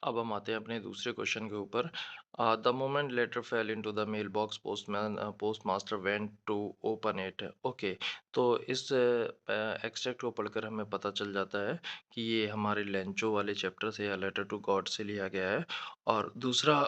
अब हम आते हैं अपने दूसरे क्वेश्चन के ऊपर। The moment letter fell into the mailbox postmaster went to open it. Okay, तो इस एक्सट्रैक्ट को पढ़कर हमें पता चल जाता है कि ये हमारे लेंचो वाले चैप्टर से या लेटर टू गॉड से लिया गया है। और दूसरा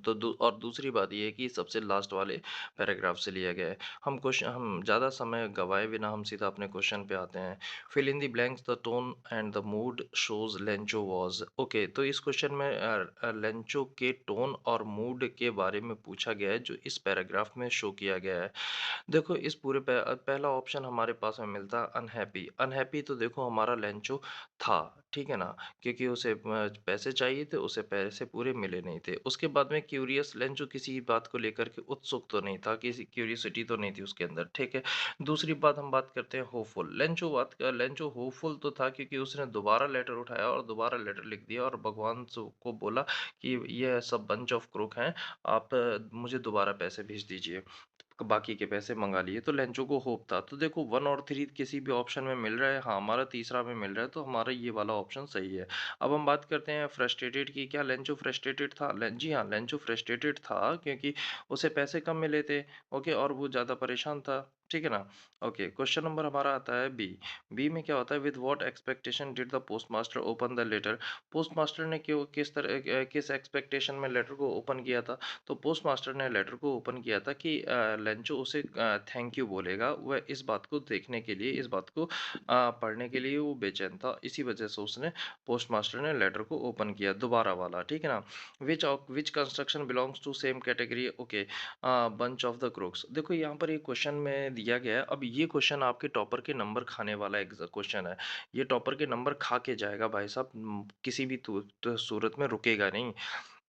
तो दूसरी बात ये है कि सबसे लास्ट वाले पैराग्राफ से लिया गया है। हम ज़्यादा समय गवाए बिना हम सीधा अपने क्वेश्चन पे आते हैं। Fill in the blanks the tone and the mood shows Lencho was. Okay, तो इस क्वेश्चन में लेंचो के टोन और मूड के बारे में पूछा गया है जो इस पैराग्राफ में शो किया गया है। देखो इस पहला ऑप्शन हमारे पास में मिलता है अनहैप्पी। अनहैप्पी तो देखो हमारा लेंचो था, ठीक है ना? क्योंकि उसे पैसे चाहिए थे, उसे पैसे पूरे मिले नहीं थे। उसके बाद में क्यूरियस लेंचो किसी बात को लेकर के उत्सुक तो नहीं था, किसी क्यूरियोसिटी तो नहीं थी उसके अंदर, ठीक है? दूसरी बात हम बात करते हैं होपफुल। लेंचो होपफुल तो था क्योंकि उसने दोबारा लेटर उठाया और दोबारा लेटर लिख दिया और भगवान को बोला कि ये सब बंच ऑफ क्रूक हैं, आप मुझे दोबारा पैसे भेज दीजिए। बाकी के पैसे मंगा लिए, तो लेंचो को होप था। तो देखो 1 और 3 किसी भी ऑप्शन में मिल रहा है, हाँ, हमारा तीसरा में मिल रहा है, तो हमारा ये वाला ऑप्शन सही है। अब हम बात करते हैं फ्रस्ट्रेटेड की। क्या लेंचो फ्रस्ट्रेटेड था? जी हाँ, लेंचो फ्रस्ट्रेटेड था क्योंकि उसे पैसे कम मिले थे, ओके, और वो ज़्यादा परेशान था, ठीक है ना? ओके, क्वेश्चन नंबर हमारा आता है बी। बी में क्या होता है? With what expectation did the postmaster open the letter? Postmaster ने किस एक्सपेक्टेशन में लेटर को ओपन किया था? तो पोस्टमास्टर ने लेटर को ओपन किया था कि लेंचो उसे थैंक यू बोलेगा। वह इस बात को देखने के लिए, इस बात को पढ़ने के लिए वो बेचैन था। इसी वजह से उसने पोस्टमास्टर ने लेटर को ओपन किया, दोबारा वाला, ठीक है ना? Which construction belongs to same category? Okay, bunch of the crooks. देखो यहाँ पर एक क्वेश्चन में दिया गया है। अब ये क्वेश्चन आपके टॉपर के नंबर खाने वाला एक क्वेश्चन है। ये टॉपर के नंबर खा के जाएगा भाई साहब, किसी भी सूरत में रुकेगा नहीं,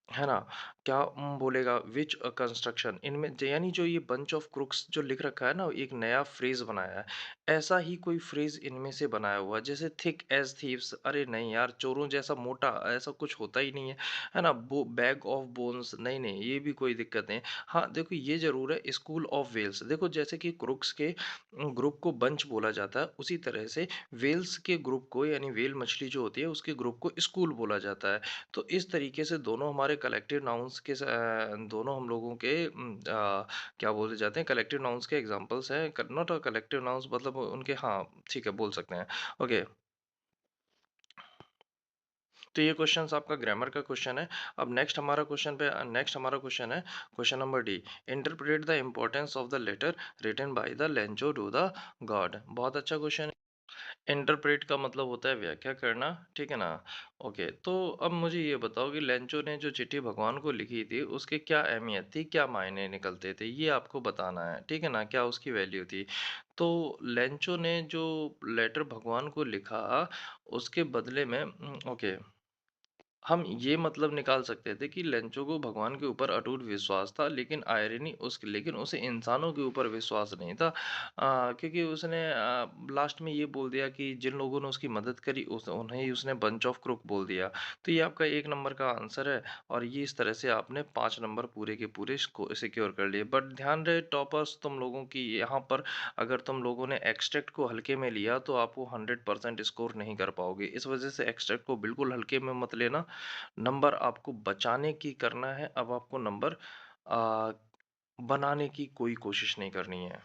है ना? क्या बोलेगा विच कंस्ट्रक्शन इनमें यानी जो ये बंच ऑफ क्रूक्स जो लिख रखा है ना, एक नया फ्रेज बनाया है। ऐसा ही कोई फ्रेज इनमें से बनाया हुआ है, जैसे थिक एज थीव्स। अरे नहीं यार, चोरों जैसा मोटा ऐसा कुछ होता ही नहीं है ना? बैग ऑफ बोन्स, नहीं नहीं, ये भी कोई दिक्कत नहीं। हाँ देखो ये जरूर है, स्कूल ऑफ वेल्स। देखो जैसे कि क्रूक्स के ग्रुप को बंच बोला जाता है, उसी तरह से वेल्स के ग्रुप को, यानी वेल मछली जो होती है उसके ग्रुप को स्कूल बोला जाता है। तो इस तरीके से दोनों हमारे कलेक्टिव नाउन्स दोनों हम लोगों के क्या बोले जाते हैं, कलेक्टिव नाउन्स के एग्जांपल्स हैं। नॉट अ कलेक्टिव नाउन्स, मतलब उनके, हाँ, ठीक है, बोल सकते हैं। ओके, तो ये क्वेश्चंस आपका ग्रामर का क्वेश्चन है। अब नेक्स्ट हमारा क्वेश्चन है question number D. Interpret the importance of the letter written by the Lencho to the God. बहुत अच्छा क्वेश्चन। इंटरप्रेट का मतलब होता है व्याख्या करना, ठीक है ना? ओके, तो अब मुझे ये बताओ कि लेंचो ने जो चिट्ठी भगवान को लिखी थी उसकी क्या अहमियत थी, क्या मायने निकलते थे, ये आपको बताना है, ठीक है ना? क्या उसकी वैल्यू थी? तो लेंचो ने जो लेटर भगवान को लिखा, उसके बदले में ओके, हम ये मतलब निकाल सकते थे कि लेंचो को भगवान के ऊपर अटूट विश्वास था, लेकिन उसे इंसानों के ऊपर विश्वास नहीं था। क्योंकि उसने लास्ट में ये बोल दिया कि जिन लोगों ने उसकी मदद करी उन्हें ही उसने बंच ऑफ क्रूक बोल दिया। तो ये आपका 1 नंबर का आंसर है, और ये इस तरह से आपने 5 नंबर पूरे के पूरे सिक्योर कर लिए। बट ध्यान रहे टॉपर्स तुम लोगों की, यहाँ पर अगर तुम लोगों ने एक्सट्रैक्ट को हल्के में लिया तो आप वो 100% स्कोर नहीं कर पाओगे। इस वजह से एक्सट्रैक्ट को बिल्कुल हल्के में मत लेना। नंबर आपको बचाने की करना है। अब आपको नंबर आ, बनाने की कोई कोशिश नहीं करनी है।